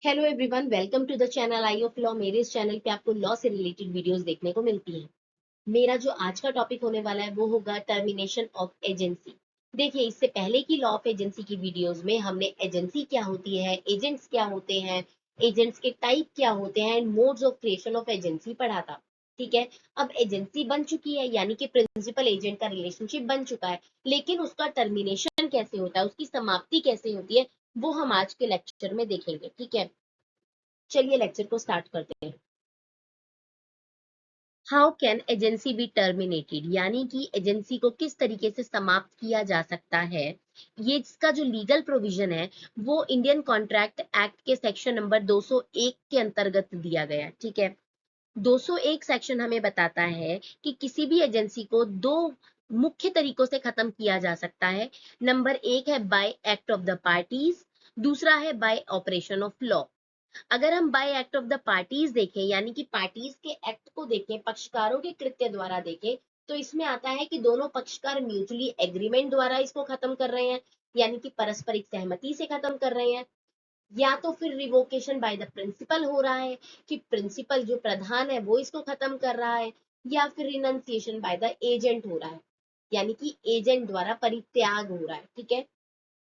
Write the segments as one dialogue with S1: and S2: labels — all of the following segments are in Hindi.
S1: Hello everyone, welcome to the channel eye of law. मेरे इस चैनल पे आपको लॉ से रिलेटेड वीडियोस देखने को मिलती हैं। मेरा जो आज का टॉपिक होने वाला है वो होगा टर्मिनेशन ऑफ एजेंसी। देखिए, इससे पहले की लॉ ऑफ एजेंसी की वीडियोस में हमने एजेंसी क्या होती है, एजेंट्स क्या होते हैं, एजेंट्स के टाइप क्या होते हैं and modes of creation of agency पढ़ा था। ठीक है, अब एजेंसी बन चुकी है, यानी कि प्रिंसिपल एजेंट का रिलेशनशिप बन चुका है, लेकिन उसका टर्मिनेशन कैसे होता है, उसकी समाप्ति कैसे होती है, वो हम आज के लेक्चर में देखेंगे। ठीक है, चलिए लेक्चर को स्टार्ट करते हैं। How can agency be terminated, यानी कि एजेंसी को किस तरीके से समाप्त किया जा सकता है। ये इसका जो लीगल प्रोविजन है वो इंडियन कॉन्ट्रैक्ट एक्ट के सेक्शन नंबर 201 के अंतर्गत दिया गया है। ठीक है, 201 सेक्शन हमें बताता है कि किसी भी एजेंसी को दो मुख्य तरीकों से खत्म किया जा सकता है। नंबर एक है bye act of the parties, दूसरा है बाय ऑपरेशन ऑफ लॉ। अगर हम bye act of the parties देखें, यानी कि पार्टीज के एक्ट को देखें, पक्षकारों के कृत्य द्वारा देखें, तो इसमें आता है कि दोनों पक्षकार म्यूचुअली एग्रीमेंट द्वारा इसको खत्म कर रहे हैं, यानी कि पारस्परिक सहमति से खत्म कर रहे हैं, या तो फिर रिवोकेशन बाय द प्रिंसिपल हो रहा है कि प्रिंसिपल जो प्रधान है वो इसको खत्म कर रहा है, या फिर रिनंसिएशन बाय द एजेंट हो रहा है, यानी कि एजेंट द्वारा परित्याग हो रहा है। ठीक है,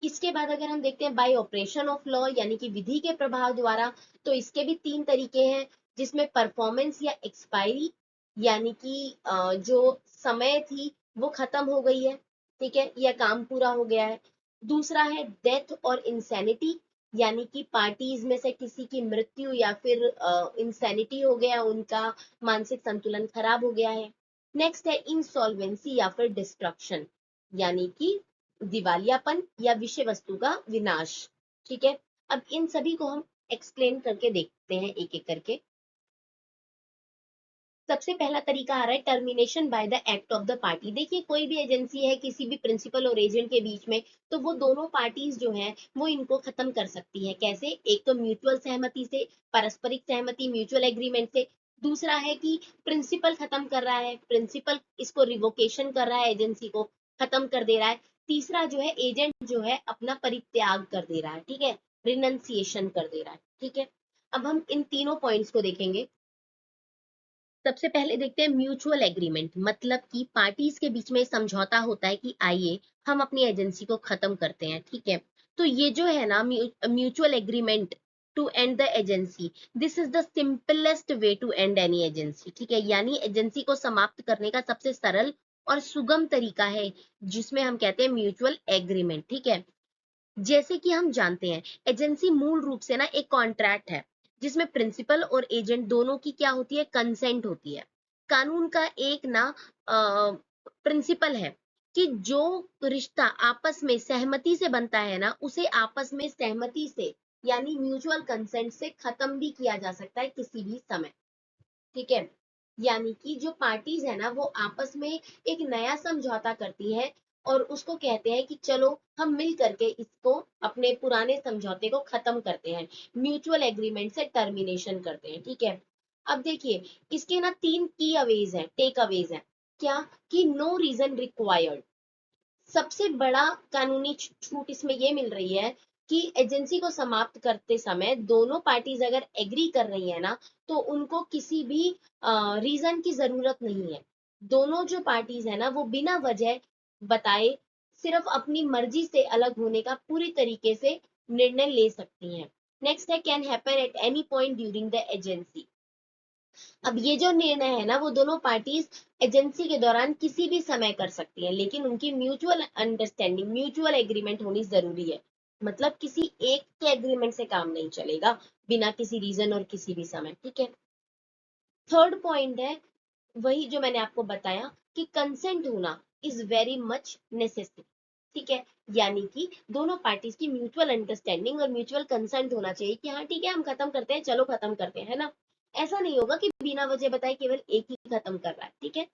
S1: इसके बाद अगर हम देखते हैं बाय ऑपरेशन ऑफ लॉ, यानी कि विधि के प्रभाव द्वारा, तो इसके भी तीन तरीके हैं, जिसमें परफॉर्मेंस या एक्सपायरी, यानी कि जो समय थी वो खत्म हो गई है, ठीक है, या काम पूरा हो गया है। दूसरा है डेथ और इंसैनिटी, यानी कि पार्टीज में से किसी की मृत्यु या फिर इंसैनिटी हो गया, उनका मानसिक संतुलन खराब हो गया है। नेक्स्ट है इंसॉल्वेंसी या फिर डिस्ट्रक्शन, यानी कि दिवालियापन या विषय वस्तु का विनाश। ठीक है, अब इन सभी को हम एक्सप्लेन करके देखते हैं एक एक करके। सबसे पहला तरीका आ रहा है termination by the act of the party. देखिए, कोई भी एजेंसी है किसी भी प्रिंसिपल और एजेंट के बीच में, तो वो दोनों पार्टीज जो है वो इनको खत्म कर सकती है। कैसे? एक तो म्यूचुअल सहमति से, पारस्परिक सहमति, म्यूचुअल एग्रीमेंट से। दूसरा है कि प्रिंसिपल खत्म कर रहा है, प्रिंसिपल इसको रिवोकेशन कर रहा है, एजेंसी को खत्म कर दे रहा है। तीसरा जो है एजेंट जो है अपना परित्याग कर दे रहा है, ठीक है, रिनंसिएशन कर दे रहा है। ठीक है, अब हम इन तीनों पॉइंट्स को देखेंगे। सबसे पहले देखते हैं म्यूचुअल एग्रीमेंट, मतलब कि पार्टीज के बीच में समझौता होता है कि आइए हम अपनी एजेंसी को खत्म करते हैं। ठीक है, तो ये जो है ना mutual agreement to end the agency, this is the simplest way to end any agency. ठीक है, यानी एजेंसी को समाप्त करने का सबसे सरल और सुगम तरीका है, जिसमें हम कहते हैं म्यूचुअल एग्रीमेंट। ठीक है, जैसे कि हम जानते हैं एजेंसी मूल रूप से ना एक कॉन्ट्रैक्ट है, जिसमें प्रिंसिपल और एजेंट दोनों की क्या होती है, कंसेंट होती है। कानून का एक ना प्रिंसिपल है कि जो रिश्ता आपस में सहमति से बनता है ना, उसे आपस में सहमति से, यानी म्यूचुअल कंसेंट से खत्म भी किया जा सकता है किसी भी समय। ठीक है, यानी कि जो पार्टीज है ना वो आपस में एक नया समझौता करती है और उसको कहते हैं कि चलो हम मिल करके इसको, अपने पुराने समझौते को खत्म करते हैं, म्यूचुअल एग्रीमेंट से टर्मिनेशन करते हैं। ठीक है, अब देखिए, इसके ना तीन की अवेज है, टेक अवेज है। क्या? कि नो रीजन रिक्वायर्ड। सबसे बड़ा कानूनी छूट इसमें ये मिल रही है कि एजेंसी को समाप्त करते समय दोनों पार्टीज अगर एग्री कर रही है ना, तो उनको किसी भी रीजन की जरूरत नहीं है। दोनों जो पार्टीज है ना वो बिना वजह बताए सिर्फ अपनी मर्जी से अलग होने का पूरी तरीके से निर्णय ले सकती हैं। नेक्स्ट है can happen at any point during the agency. अब ये जो निर्णय है ना वो दोनों पार्टीज एजेंसी के दौरान किसी भी समय कर सकती हैं, लेकिन उनकी म्यूचुअल अंडरस्टैंडिंग, म्यूचुअल एग्रीमेंट होनी जरूरी है। मतलब किसी एक के एग्रीमेंट से काम नहीं चलेगा बिना किसी रीजन और किसी भी समय। ठीक है, थर्ड पॉइंट है वही जो मैंने आपको बताया कि कंसेंट होना इज वेरी मच नेसेसरी। ठीक है, यानी कि दोनों पार्टीज की म्यूचुअल अंडरस्टैंडिंग और म्यूचुअल कंसेंट होना चाहिए कि हाँ ठीक है हम खत्म करते हैं, चलो खत्म करते हैं, है ना। ऐसा नहीं होगा कि बिना वजह बताए केवल एक ही खत्म कर रहा है। ठीक है,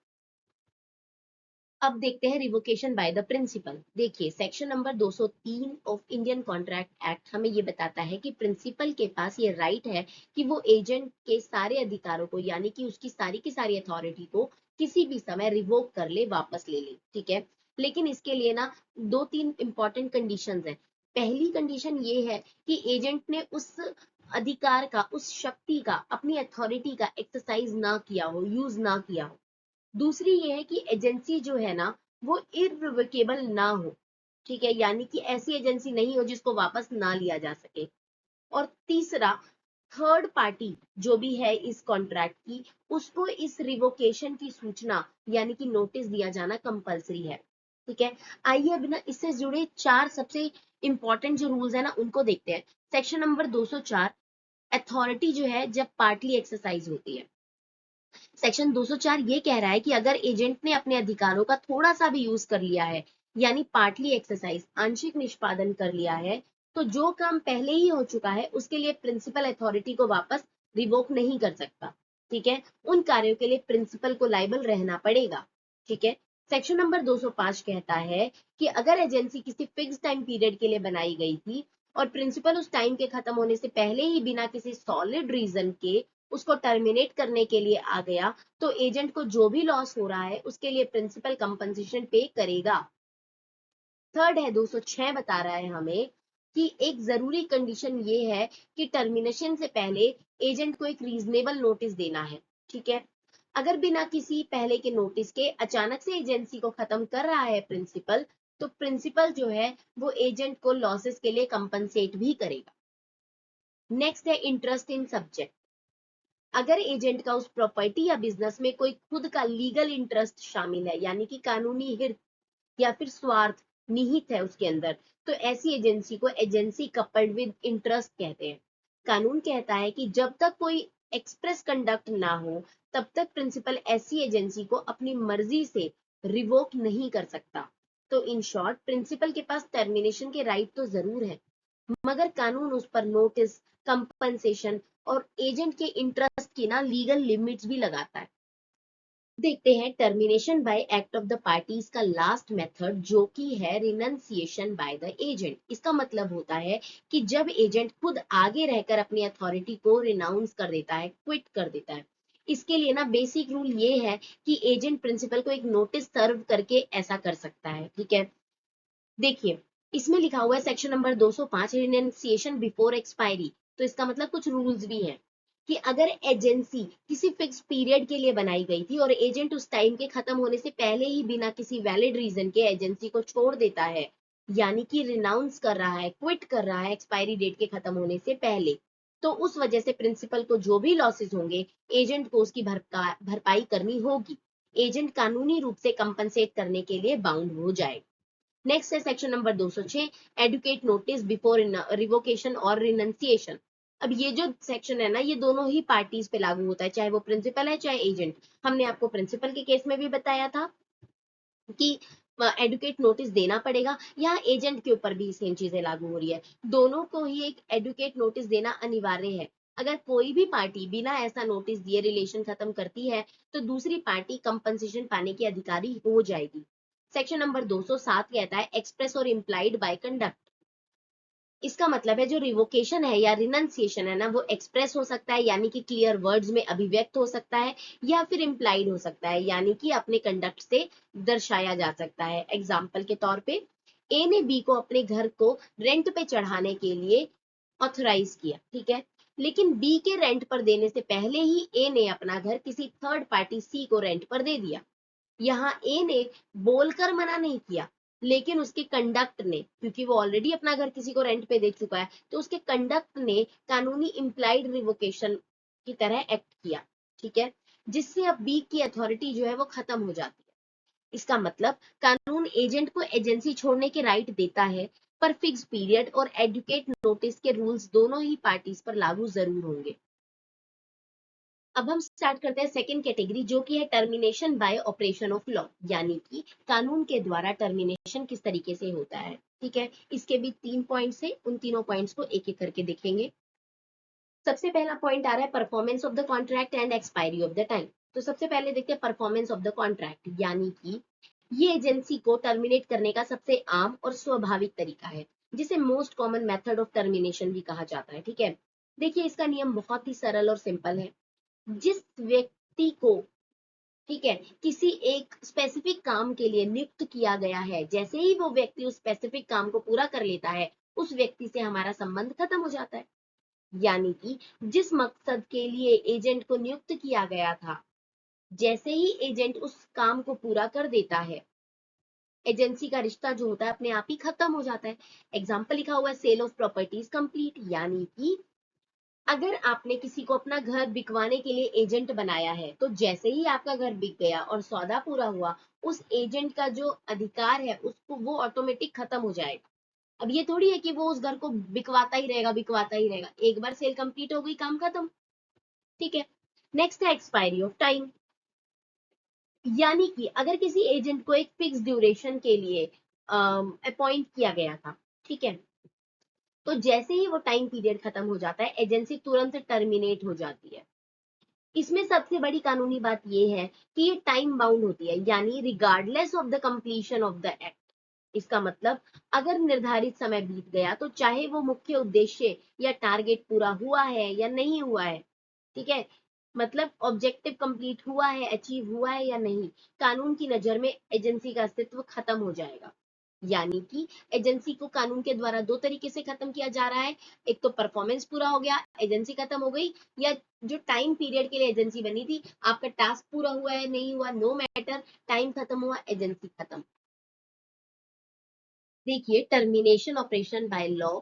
S1: अब देखते हैं रिवोकेशन बाय द प्रिंसिपल। देखिए, section number 203 of Indian contract act हमें ये बताता है कि प्रिंसिपल के पास ये राइट है कि वो एजेंट के सारे अधिकारों को, यानी कि उसकी सारी की सारी अथॉरिटी को किसी भी समय रिवोक कर ले, वापस ले ले। ठीक है, लेकिन इसके लिए ना दो तीन इंपॉर्टेंट कंडीशंस हैं। पहली कंडीशन ये है कि एजेंट ने उस अधिकार का, उस शक्ति का, अपनी अथॉरिटी का एक्सरसाइज ना किया हो, यूज ना किया हो। दूसरी ये है कि एजेंसी जो है ना वो इररिवोकेबल ना हो, ठीक है, यानी कि ऐसी एजेंसी नहीं हो जिसको वापस ना लिया जा सके। और तीसरा, थर्ड पार्टी जो भी है इस कॉन्ट्रैक्ट की, उसको इस रिवोकेशन की सूचना यानी कि नोटिस दिया जाना कंपलसरी है, ठीक है। आइए अब ना इससे जुड़े चार सबसे इंपॉर्टेंट जो रूल्स है ना उनको देखते हैं। सेक्शन नंबर 204, अथॉरिटी जो है जब पार्टली एक्सरसाइज होती है। सेक्शन 204 ये कह रहा है कि अगर एजेंट ने अपने अधिकारों का थोड़ा सा भी यूज कर लिया है, यानी पार्टली एक्सरसाइज, आंशिक निष्पादन कर लिया है, तो जो काम पहले ही हो चुका है उसके लिए प्रिंसिपल अथॉरिटी को वापस रिवोक नहीं कर सकता, ठीक है। उन कार्यों के लिए प्रिंसिपल को लायबल रहना पड़ेगा, ठीक है। सेक्शन नंबर 205 कहता है कि अगर एजेंसी किसी फिक्स टाइम पीरियड के लिए बनाई गई थी और प्रिंसिपल उस टाइम के खत्म होने से पहले ही बिना किसी सॉलिड रीजन के उसको टर्मिनेट करने के लिए आ गया, तो एजेंट को जो भी लॉस हो रहा है उसके लिए प्रिंसिपल कंपनसेशन पे करेगा। थर्ड है 206 बता रहा है हमें कि एक जरूरी कंडीशन ये है कि टर्मिनेशन से पहले एजेंट को एक रीजनेबल नोटिस देना है, ठीक है। अगर बिना किसी पहले के नोटिस के अचानक से एजेंसी को खत्म कर रहा है प्रिंसिपल, तो प्रिंसिपल जो है वो एजेंट को लॉसेस के लिए कंपनसेट भी करेगा। नेक्स्ट है इंटरेस्ट इन सब्जेक्ट। अगर एजेंट का उस प्रॉपर्टी या बिजनेस में कोई खुद का लीगल इंटरेस्ट शामिल है, यानी कि कानूनी हित या फिर स्वार्थ निहित है उसके अंदर, तो ऐसी एजेंसी को एजेंसी कपल्ड विद इंटरेस्ट कहते हैं। कानून कहता है कि जब तक कोई एक्सप्रेस कंडक्ट ना हो तब तक प्रिंसिपल ऐसी एजेंसी को अपनी मर्जी से रिवोक नहीं कर सकता। तो इन शॉर्ट प्रिंसिपल के पास टर्मिनेशन के राइट तो जरूर है, मगर कानून उस पर नोटिस, कंपनसेशन और एजेंट के इंटरेस्ट की ना लीगल लिमिट्स भी लगाता है। देखते हैं termination bye act of the parties का लास्ट मेथड, जो कि है रिनंसिएशन बाय द एजेंट। इसका मतलब होता है कि जब एजेंट खुद आगे रहकर अपनी अथॉरिटी को रिनाउंस कर देता है, क्विट कर देता है। इसके लिए ना बेसिक रूल ये है कि एजेंट प्रिंसिपल को एक नोटिस सर्व करके ऐसा कर सकता है, ठीक है। देखिए इसमें लिखा हुआ है section number 205, renunciation before expiry. तो इसका मतलब कुछ रूल्स भी हैं कि अगर एजेंसी किसी फिक्स पीरियड के लिए बनाई गई थी और एजेंट उस टाइम के खत्म होने से पहले ही बिना किसी वैलिड रीजन के एजेंसी को छोड़ देता है, यानी कि रिनाउंस कर रहा है, क्विट कर रहा है एक्सपायरी डेट के खत्म होने से पहले, तो उस वजह से प्रिंसिपल को जो भी लॉसेस होंगे एजेंट को उसकी भरपाई करनी होगी। एजेंट कानूनी रूप से कंपनसेट करने के लिए बाउंड हो जाएगा। नेक्स्ट है section number 206, adequate notice before revocation और रिनंसिएशन। अब ये जो सेक्शन है ना ये दोनों ही पार्टीज पे लागू होता है, चाहे वो प्रिंसिपल है चाहे एजेंट। हमने आपको प्रिंसिपल के केस में भी बताया था कि एडुकेट नोटिस देना पड़ेगा, यहाँ एजेंट के ऊपर भी सेम चीजें लागू हो रही है। दोनों को ही एक एडुकेट नोटिस देना अनिवार्य है। अगर कोई भी पार्टी बिना ऐसा नोटिस दिए रिलेशन खत्म करती है तो दूसरी पार्टी कंपनसेशन पाने की अधिकारी हो जाएगी। सेक्शन नंबर 207 कहता है एक्सप्रेस और इम्प्लाइड बाय कंडक्ट। इसका मतलब है जो रिवोकेशन है या रिनंसिएशन है ना वो एक्सप्रेस हो सकता है, यानी कि क्लियर वर्ड्स में अभिव्यक्त हो सकता है, या फिर इम्प्लाइड हो सकता है, यानी कि अपने कंडक्ट से दर्शाया जा सकता है। एग्जाम्पल के तौर पे ए ने बी को अपने घर को रेंट पे चढ़ाने के लिए ऑथराइज किया, ठीक है, लेकिन बी के रेंट पर देने से पहले ही ए ने अपना घर किसी थर्ड पार्टी सी को रेंट पर दे दिया। यहाँ ए ने बोलकर मना नहीं किया, लेकिन उसके कंडक्ट ने, क्योंकि वो ऑलरेडी अपना घर किसी को रेंट पे दे चुका है, तो उसके कंडक्ट ने कानूनी इम्प्लाइड रिवोकेशन की तरह एक्ट किया, ठीक है, जिससे अब बी की अथॉरिटी जो है वो खत्म हो जाती है। इसका मतलब कानून एजेंट को एजेंसी छोड़ने के राइट देता है, पर फिक्स पीरियड और एडुकेट नोटिस के रूल्स दोनों ही पार्टीज पर लागू जरूर होंगे। अब हम स्टार्ट करते हैं सेकंड कैटेगरी, जो कि है termination bye operation of law, यानी कि कानून के द्वारा टर्मिनेशन किस तरीके से होता है, ठीक है। इसके भी 3 पॉइंट्स है, उन तीनों पॉइंट्स को एक एक करके देखेंगे। सबसे पहला पॉइंट आ रहा है performance of the contract and expiry of the time. तो सबसे पहले देखते हैं परफॉर्मेंस ऑफ द कॉन्ट्रैक्ट, यानी कि ये एजेंसी को टर्मिनेट करने का सबसे आम और स्वाभाविक तरीका है, जिसे most common method of termination भी कहा जाता है, ठीक है। देखिए इसका नियम बहुत ही सरल और सिंपल है। जिस व्यक्ति को, ठीक है, किसी एक स्पेसिफिक काम के लिए नियुक्त किया गया है, जैसे ही वो व्यक्ति उस स्पेसिफिक काम को पूरा कर लेता है उस व्यक्ति से हमारा संबंध खत्म हो जाता है। यानी कि जिस मकसद के लिए एजेंट को नियुक्त किया गया था, जैसे ही एजेंट उस काम को पूरा कर देता है, एजेंसी का रिश्ता जो होता है अपने आप ही खत्म हो जाता है। एग्जाम्पल लिखा हुआ है सेल ऑफ प्रॉपर्टीज कंप्लीट, यानी कि अगर आपने किसी को अपना घर बिकवाने के लिए एजेंट बनाया है, तो जैसे ही आपका घर बिक गया और सौदा पूरा हुआ, उस एजेंट का जो अधिकार है उसको वो ऑटोमेटिक खत्म हो जाएगा। अब ये थोड़ी है कि वो उस घर को बिकवाता ही रहेगा, एक बार सेल कंप्लीट हो गई, काम खत्म। ठीक है। नेक्स्ट है एक्सपायरी ऑफ टाइम, यानी कि अगर किसी एजेंट को एक फिक्स ड्यूरेशन के लिए अपॉइंट किया गया था, ठीक है, तो जैसे ही वो टाइम पीरियड खत्म हो जाता है, एजेंसी तुरंत टर्मिनेट हो जाती है। इसमें सबसे बड़ी कानूनी बात यह है कि ये टाइम बाउंड होती है, यानी regardless of the completion of the act. इसका मतलब अगर निर्धारित समय बीत गया, तो चाहे वो मुख्य उद्देश्य या टारगेट पूरा हुआ है या नहीं हुआ है, ठीक है, मतलब ऑब्जेक्टिव कंप्लीट हुआ है, अचीव हुआ है या नहीं, कानून की नजर में एजेंसी का अस्तित्व खत्म हो जाएगा। यानी कि एजेंसी को कानून के द्वारा दो तरीके से खत्म किया जा रहा है, एक तो परफॉर्मेंस पूरा हो गया, एजेंसी खत्म हो गई, या जो टाइम पीरियड के लिए एजेंसी बनी थी, आपका टास्क पूरा हुआ है नहीं हुआ, नो मैटर, टाइम खत्म हुआ, एजेंसी खत्म। देखिए, टर्मिनेशन ऑपरेशन बाय लॉ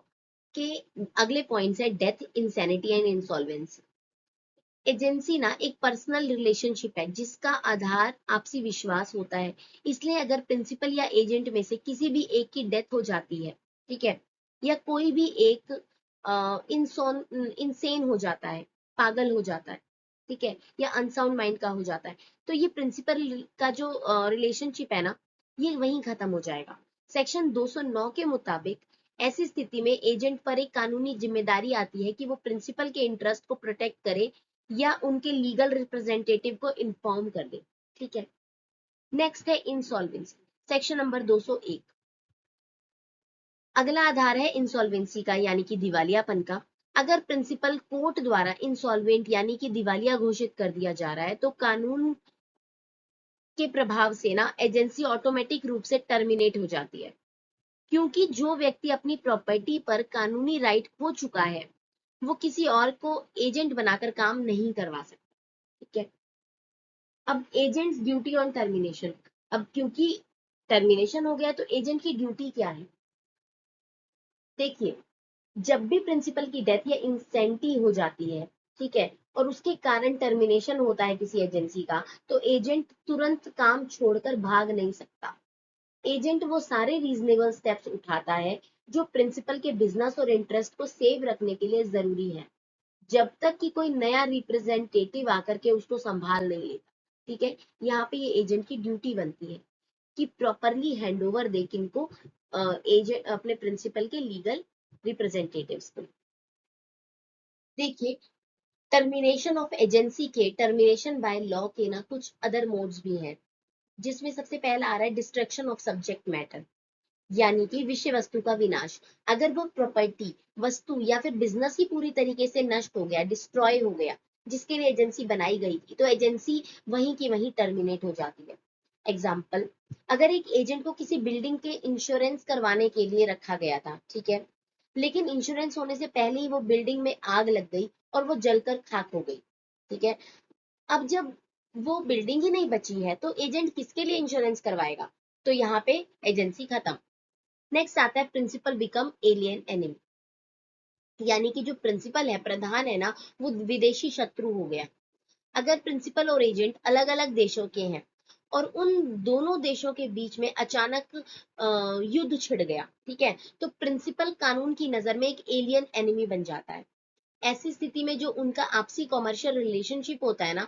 S1: के अगले पॉइंट्स है death, insanity and insolvency. Agency ना एक पर्सनल रिलेशनशिप है जिसका आधार आपसी विश्वास होता है। इसलिए अगर प्रिंसिपल या एजेंट में से किसी भी एक की डेथ हो जाती है, ठीक है, या कोई भी एक इंसेन हो जाता है, पागल हो जाता है, ठीक है, या अनसाउंड माइंड का हो जाता है, तो ये प्रिंसिपल का जो रिलेशनशिप है ना, ये वहीं खत्म हो जाएगा। सेक्शन 209 के मुताबिक ऐसी स्थिति में एजेंट पर एक कानूनी जिम्मेदारी आती है कि वो प्रिंसिपल के इंटरेस्ट को प्रोटेक्ट करे या उनके लीगल रिप्रेजेंटेटिव को इन्फॉर्म कर दे। ठीक है। नेक्स्ट है इंसॉल्वेंसी, सेक्शन नंबर 201। अगला आधार है इंसॉल्वेंसी का, यानी कि दिवालियापन का। अगर प्रिंसिपल कोर्ट द्वारा इंसॉल्वेंट यानी कि दिवालिया घोषित कर दिया जा रहा है, तो कानून के प्रभाव से ना एजेंसी ऑटोमेटिक रूप से टर्मिनेट हो जाती है, क्योंकि जो व्यक्ति अपनी प्रॉपर्टी पर कानूनी राइट खो चुका है, वो किसी और को एजेंट बनाकर काम नहीं करवा सकता। ठीक है। अब एजेंट्स ड्यूटी ऑन टर्मिनेशन, अब क्योंकि टर्मिनेशन हो गया, तो एजेंट की ड्यूटी क्या है? देखिए, जब भी प्रिंसिपल की डेथ या इंसेंटी हो जाती है, ठीक है, और उसके कारण टर्मिनेशन होता है किसी एजेंसी का, तो एजेंट तुरंत काम छोड़कर भाग नहीं सकता। एजेंट वो सारे रीजनेबल स्टेप्स उठाता है जो प्रिंसिपल के बिजनेस और इंटरेस्ट को सेव रखने के लिए जरूरी है, जब तक कि कोई नया रिप्रेजेंटेटिव आकर के उसको संभाल नहीं लेता। ठीक है। यहाँ पे ये एजेंट की ड्यूटी बनती है कि प्रॉपरली हैंडओवर दे किनको, एजेंट अपने प्रिंसिपल के लीगल रिप्रेजेंटेटिव्स को। देखिए, टर्मिनेशन ऑफ एजेंसी के टर्मिनेशन बाय लॉ के ना कुछ अदर मोड्स भी हैं, जिसमें सबसे पहला आ रहा है डिस्ट्रक्शन ऑफ सब्जेक्ट मैटर, यानी कि विषय वस्तु का विनाश। अगर वो प्रॉपर्टी, वस्तु या फिर बिजनेस ही पूरी तरीके से नष्ट हो गया, डिस्ट्रॉय हो गया, जिसके लिए एजेंसी बनाई गई थी, तो एजेंसी वहीं की वहीं टर्मिनेट हो जाती है। एग्जाम्पल, अगर एक एजेंट को किसी बिल्डिंग के इंश्योरेंस करवाने के लिए रखा गया था, ठीक है, लेकिन इंश्योरेंस होने से पहले ही वो बिल्डिंग में आग लग गई और वो जलकर खाक हो गई, ठीक है, अब जब वो बिल्डिंग ही नहीं बची है, तो एजेंट किसके लिए इंश्योरेंस करवाएगा? तो यहाँ पे एजेंसी खत्म। नेक्स्ट आता है प्रिंसिपल बिकम एलियन एनिमी, यानी कि जो प्रिंसिपल है, प्रधान है ना, वो विदेशी शत्रु हो गया। अगर प्रिंसिपल और एजेंट अलग अलग देशों के हैं और उन दोनों देशों के बीच में अचानक युद्ध छिड़ गया, ठीक है, तो प्रिंसिपल कानून की नजर में एक एलियन एनिमी बन जाता है। ऐसी स्थिति में जो उनका आपसी कॉमर्शियल रिलेशनशिप होता है ना,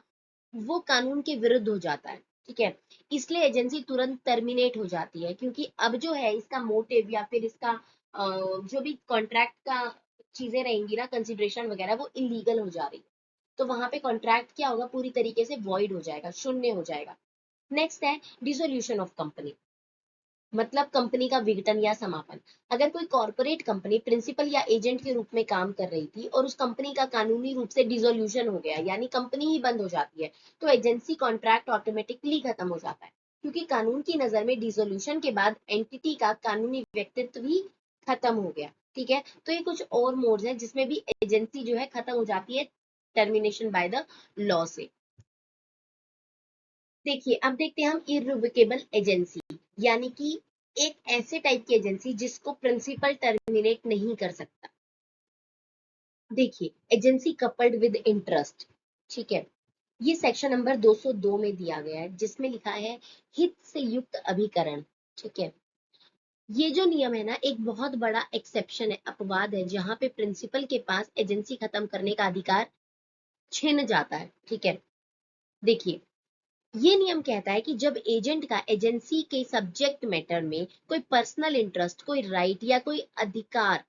S1: वो कानून के विरुद्ध हो जाता है। ठीक है। इसलिए एजेंसी तुरंत टर्मिनेट हो जाती है, क्योंकि अब जो है इसका मोटिव या फिर इसका जो भी कॉन्ट्रैक्ट का चीजें रहेंगी ना, कंसिडरेशन वगैरह, वो इलीगल हो जा रही है। तो वहां पे कॉन्ट्रैक्ट क्या होगा, पूरी तरीके से वॉइड हो जाएगा, शून्य हो जाएगा। नेक्स्ट है डिसोल्यूशन ऑफ कंपनी, मतलब कंपनी का विघटन या समापन। अगर कोई कॉर्पोरेट कंपनी प्रिंसिपल या एजेंट के रूप में काम कर रही थी और उस कंपनी का कानूनी रूप से डिसोल्यूशन हो गया, यानी कंपनी ही बंद हो जाती है, तो एजेंसी कॉन्ट्रैक्ट ऑटोमेटिकली खत्म हो जाता है, क्योंकि कानून की नजर में डिसोल्यूशन के बाद एंटिटी का कानूनी व्यक्तित्व ही खत्म हो गया। ठीक है, तो ये कुछ और मोड्स हैं जिसमें भी एजेंसी जो है खत्म हो जाती है टर्मिनेशन बाय द लॉ से। देखिए अब देखते हैं हम इररिवोकेबल एजेंसी, यानी कि एक ऐसे टाइप की एजेंसी जिसको प्रिंसिपल टर्मिनेट नहीं कर सकता। देखिए एजेंसी कपल्ड विद इंटरेस्ट, ठीक है, ये सेक्शन नंबर 202 में दिया गया है जिसमें लिखा है हित से युक्त अभिकरण। ठीक है, ये जो नियम है ना एक बहुत बड़ा एक्सेप्शन है, अपवाद है, जहां पे प्रिंसिपल के पास एजेंसी खत्म करने का अधिकार छिन जाता है। ठीक है, देखिए ये नियम कहता है कि जब एजेंट का एजेंसी के सब्जेक्ट मैटर में कोई पर्सनल इंटरेस्ट, कोई राइट या कोई अधिकार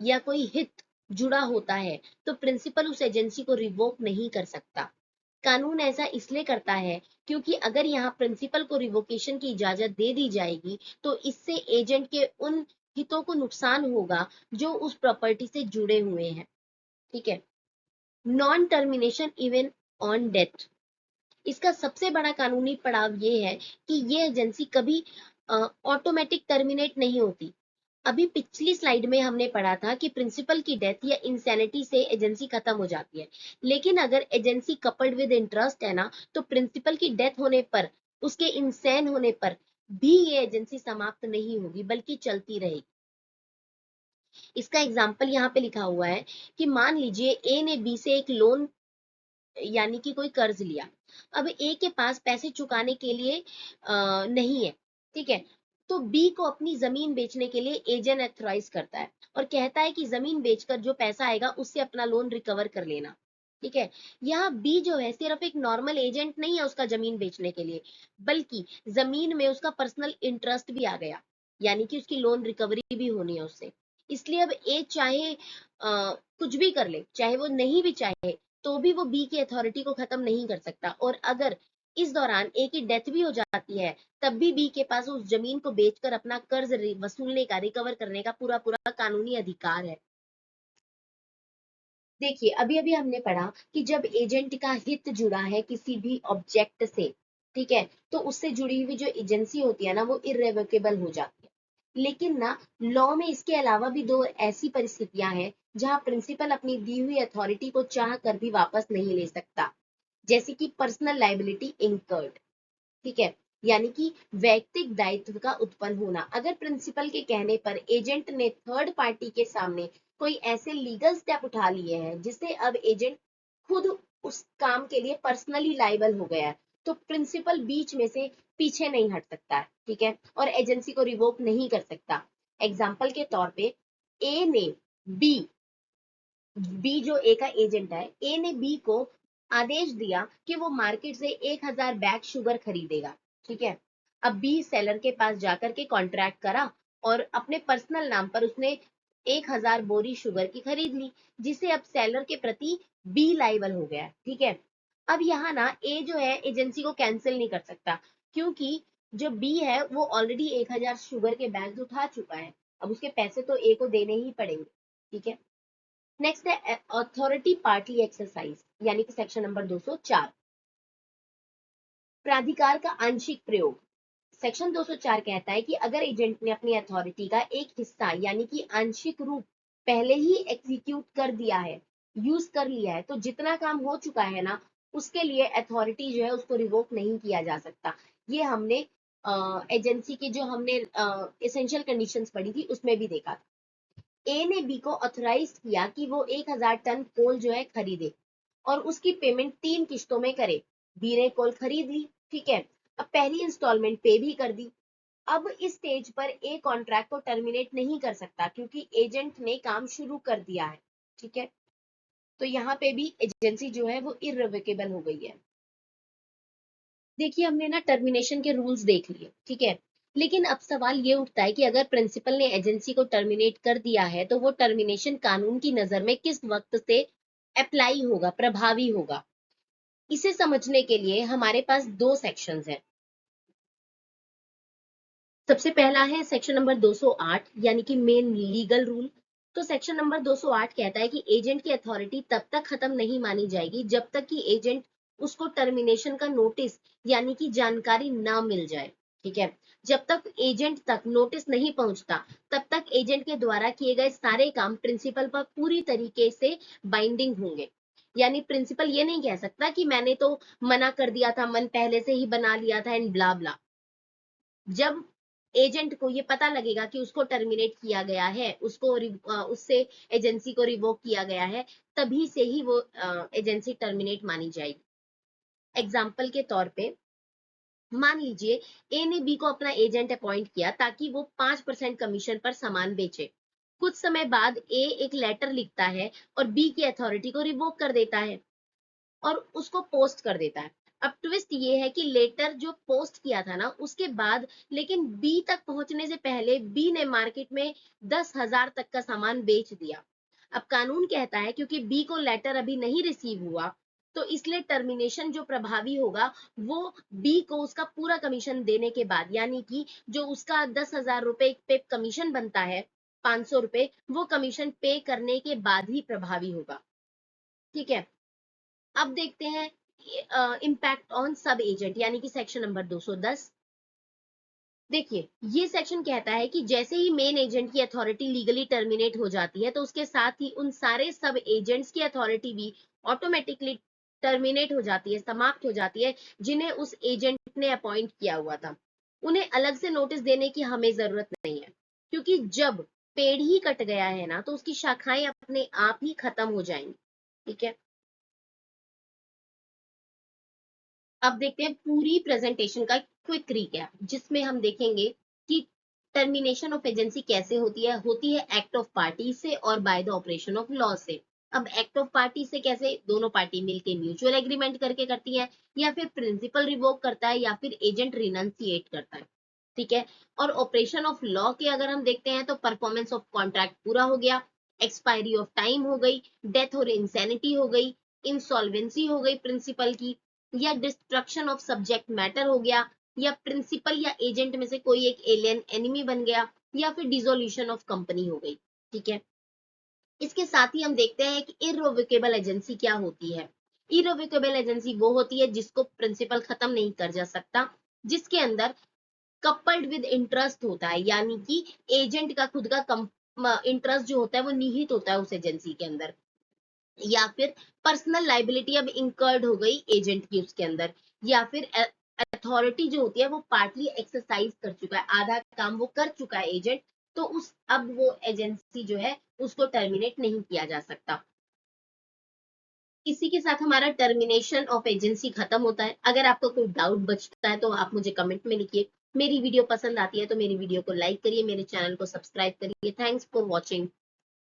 S1: या कोई हित जुड़ा होता है तो प्रिंसिपल उस एजेंसी को रिवोक नहीं कर सकता। कानून ऐसा इसलिए करता है क्योंकि अगर यहाँ प्रिंसिपल को रिवोकेशन की इजाजत दे दी जाएगी तो इससे एजेंट के उन हितों को नुकसान होगा जो उस प्रॉपर्टी से जुड़े हुए हैं। ठीक है, non termination even on death, इसका सबसे बड़ा कानूनी पड़ाव ये है कि ये एजेंसी कभी ऑटोमेटिक टर्मिनेट नहीं होती। अभी पिछली स्लाइड में हमने पढ़ा था कि प्रिंसिपल की डेथ या इंसैनिटी से एजेंसी खत्म हो जाती है, लेकिन अगर एजेंसी कपल्ड विद इंटरेस्ट है ना तो प्रिंसिपल की डेथ होने पर, उसके इंसैन होने पर भी ये एजेंसी समाप्त नहीं होगी बल्कि चलती रहेगी। इसका एग्जाम्पल यहाँ पे लिखा हुआ है कि मान लीजिए ए ने बी से एक लोन यानी कि कोई कर्ज लिया। अब ए के पास पैसे चुकाने के लिए नहीं है। ठीक है, तो बी को अपनी जमीन बेचने के लिए एजेंट एथोराइज करता है और कहता है कि जमीन बेचकर जो पैसा आएगा उससे अपना लोन रिकवर कर लेना। ठीक है, यहाँ बी जो है सिर्फ एक नॉर्मल एजेंट नहीं है उसका जमीन बेचने के लिए, बल्कि जमीन में उसका पर्सनल इंटरेस्ट भी आ गया, यानी कि उसकी लोन रिकवरी भी होनी है उससे। इसलिए अब ए चाहे कुछ भी कर ले, चाहे वो नहीं भी चाहे तो भी वो बी की अथॉरिटी को खत्म नहीं कर सकता, और अगर इस दौरान ए की डेथ भी हो जाती है तब भी बी के पास उस जमीन को बेचकर अपना कर्ज वसूलने का, रिकवर करने का पूरा पूरा कानूनी अधिकार है। देखिए अभी अभी हमने पढ़ा कि जब एजेंट का हित जुड़ा है किसी भी ऑब्जेक्ट से, ठीक है, तो उससे जुड़ी हुई जो एजेंसी होती है ना वो इरेवोकेबल हो जाती है। लेकिन ना लॉ में इसके अलावा भी दो ऐसी परिस्थितियां हैं जहां प्रिंसिपल अपनी दी हुई अथॉरिटी को चाह कर भी वापस नहीं ले सकता, जैसे कि पर्सनल लाइबिलिटी इंकर्ड। ठीक है, यानी कि वैयक्तिक दायित्व का उत्पन्न होना। अगर प्रिंसिपल के कहने पर एजेंट ने थर्ड पार्टी के सामने कोई ऐसे लीगल स्टेप उठा लिए हैं जिससे अब एजेंट खुद उस काम के लिए पर्सनली लाइबल हो गया है, तो प्रिंसिपल बीच में से पीछे नहीं हट सकता है। ठीक है, और एजेंसी को रिवोक नहीं कर सकता। एग्जाम्पल के तौर पे ए ने बी, बी जो ए का एजेंट है, ए ने बी को आदेश दिया कि वो मार्केट से 1000 बैग शुगर खरीदेगा। ठीक है, अब बी सेलर के पास जाकर के कॉन्ट्रैक्ट करा और अपने पर्सनल नाम पर उसने 1000 बोरी शुगर की खरीद ली, जिससे अब सेलर के प्रति बी लाइबल हो गया। ठीक है, अब यहाँ ना ए जो है एजेंसी को कैंसिल नहीं कर सकता क्योंकि जो बी है वो ऑलरेडी 1000 शुगर के बैग उठा चुका है, अब उसके पैसे तो ए को देने ही पड़ेंगे। ठीक है, नेक्स्ट है अथॉरिटी पार्टली एक्सरसाइज, यानी कि सेक्शन नंबर 204, प्राधिकार का आंशिक प्रयोग। सेक्शन 204 कहता है कि अगर एजेंट ने अपनी अथॉरिटी का एक हिस्सा यानी कि आंशिक रूप पहले ही एग्जीक्यूट कर दिया है, यूज कर लिया है, तो जितना काम हो चुका है ना उसके लिए अथॉरिटी जो है उसको रिवोक नहीं किया जा सकता। ये हमने एजेंसी की जो हमने एसेंशियल कंडीशंस पढ़ी थी उसमें भी देखा था। ए ने बी को ऑथराइज किया कि वो 1000 टन कोल जो है खरीदे और उसकी पेमेंट 3 किश्तों में करे। बी ने कोल खरीद ली। ठीक है, अब पहली इंस्टॉलमेंट पे भी कर दी। अब इस स्टेज पर ए कॉन्ट्रैक्ट को टर्मिनेट नहीं कर सकता क्योंकि एजेंट ने काम शुरू कर दिया है। ठीक है, तो यहाँ पे भी एजेंसी जो है वो इररिवोकेबल हो गई है। देखिए हमने ना टर्मिनेशन के रूल्स देख लिए। ठीक है, लेकिन अब सवाल ये उठता है कि अगर प्रिंसिपल ने एजेंसी को टर्मिनेट कर दिया है तो वो टर्मिनेशन कानून की नजर में किस वक्त से अप्लाई होगा, प्रभावी होगा। इसे समझने के लिए हमारे पास दो सेक्शंस हैं। सबसे पहला है सेक्शन नंबर 208 यानी कि मेन लीगल रूल। तो सेक्शन नंबर 208 कहता है कि एजेंट की अथॉरिटी तब तक खत्म नहीं मानी जाएगी जब तक कि एजेंट उसको टर्मिनेशन का नोटिस यानी कि जानकारी ना मिल जाए। ठीक है। जब तक एजेंट तक नोटिस नहीं पहुंचता तब तक एजेंट के द्वारा किए गए सारे काम प्रिंसिपल पर पूरी तरीके से बाइंडिंग होंगे। यानी प्रिंसिपल ये नहीं कह सकता कि मैंने तो मना कर दिया था, मन पहले से ही बना लिया था एंड ब्ला ब्ला। जब एजेंट को ये पता लगेगा कि उसको टर्मिनेट किया गया है, उसको उससे एजेंसी को रिवोक किया गया है, तभी से ही वो एजेंसी टर्मिनेट मानी जाएगी। एग्जाम्पल के तौर पे मान लीजिए ए ने बी को अपना एजेंट अपॉइंट किया ताकि वो 5% कमीशन पर सामान बेचे। कुछ समय बाद ए एक लेटर लिखता है और बी की अथॉरिटी को रिवोक कर देता है और उसको पोस्ट कर देता है। अब ट्विस्ट ये है कि लेटर जो पोस्ट किया था ना उसके बाद, लेकिन बी तक पहुंचने से पहले बी ने मार्केट में 10,000 तक का सामान बेच दिया। अब कानून कहता है क्योंकि बी को लेटर अभी नहीं रिसीव हुआ, तो इसलिए टर्मिनेशन जो प्रभावी होगा वो बी को उसका पूरा कमीशन देने के बाद, यानी कि जो उसका 10,000 रुपए पे कमीशन बनता है, 500 रुपए, वो कमीशन पे करने के बाद ही प्रभावी होगा। ठीक है। अब देखते हैं इम्पैक्ट ऑन सब एजेंट, यानी कि सेक्शन नंबर 210। देखिए ये सेक्शन कहता है कि जैसे ही मेन एजेंट की अथॉरिटी लीगली टर्मिनेट हो जाती है तो उसके साथ ही उन सारे सब एजेंट्स की अथॉरिटी भी ऑटोमेटिकली टर्मिनेट हो जाती है, समाप्त हो जाती है, जिन्हें उस एजेंट ने अपॉइंट किया हुआ था। उन्हें अलग से नोटिस देने की हमें जरूरत नहीं है, क्योंकि जब पेड़ ही कट गया है ना तो उसकी शाखाएं अपने आप ही खत्म हो जाएंगी। ठीक है। अब देखते हैं पूरी प्रेजेंटेशन का क्विक रिकैप, जिसमें हम देखेंगे कि टर्मिनेशन ऑफ एजेंसी कैसे होती है एक्ट ऑफ पार्टी से और by the operation of law से। अब एक्ट ऑफ पार्टी से कैसे, दोनों पार्टी मिलकर म्यूचुअल एग्रीमेंट करके करती है, या फिर प्रिंसिपल रिवोक करता है, या फिर एजेंट रिनंसिएट करता है। ठीक है। और ऑपरेशन ऑफ लॉ के अगर हम देखते हैं तो परफॉर्मेंस ऑफ कॉन्ट्रैक्ट पूरा हो गया, एक्सपायरी ऑफ टाइम हो गई, डेथ और इंसैनिटी हो गई, इंसॉल्वेंसी हो गई प्रिंसिपल की, या डिस्ट्रक्शन ऑफ सब्जेक्ट मैटर हो गया, या प्रिंसिपल या एजेंट में से कोई एक एलियन एनिमी बन गया, या फिर डिसोल्यूशन ऑफ कंपनी हो गई। ठीक है। इसके साथ ही हम देखते हैं कि इररिवोकेबल एजेंसी क्या होती है। इररिवोकेबल एजेंसी वो होती है जिसको प्रिंसिपल खत्म नहीं कर जा सकता, जिसके अंदर कपल्ड विद इंटरेस्ट होता है, यानी कि एजेंट का खुद का इंटरेस्ट जो होता है वो निहित होता है उस एजेंसी के अंदर, या फिर पर्सनल लाइबिलिटी अब इंकर्ड हो गई एजेंट की उसके अंदर, या फिर अथॉरिटी जो होती है वो पार्टली एक्सरसाइज कर चुका है, आधा काम वो कर चुका है एजेंट, तो उस अब वो एजेंसी जो है उसको टर्मिनेट नहीं किया जा सकता। इसी के साथ हमारा टर्मिनेशन ऑफ एजेंसी खत्म होता है। अगर आपको कोई डाउट बचता है तो आप मुझे कमेंट में लिखिए। मेरी वीडियो पसंद आती है तो मेरी वीडियो को लाइक करिए, मेरे चैनल को सब्सक्राइब करिए। Thanks for watching.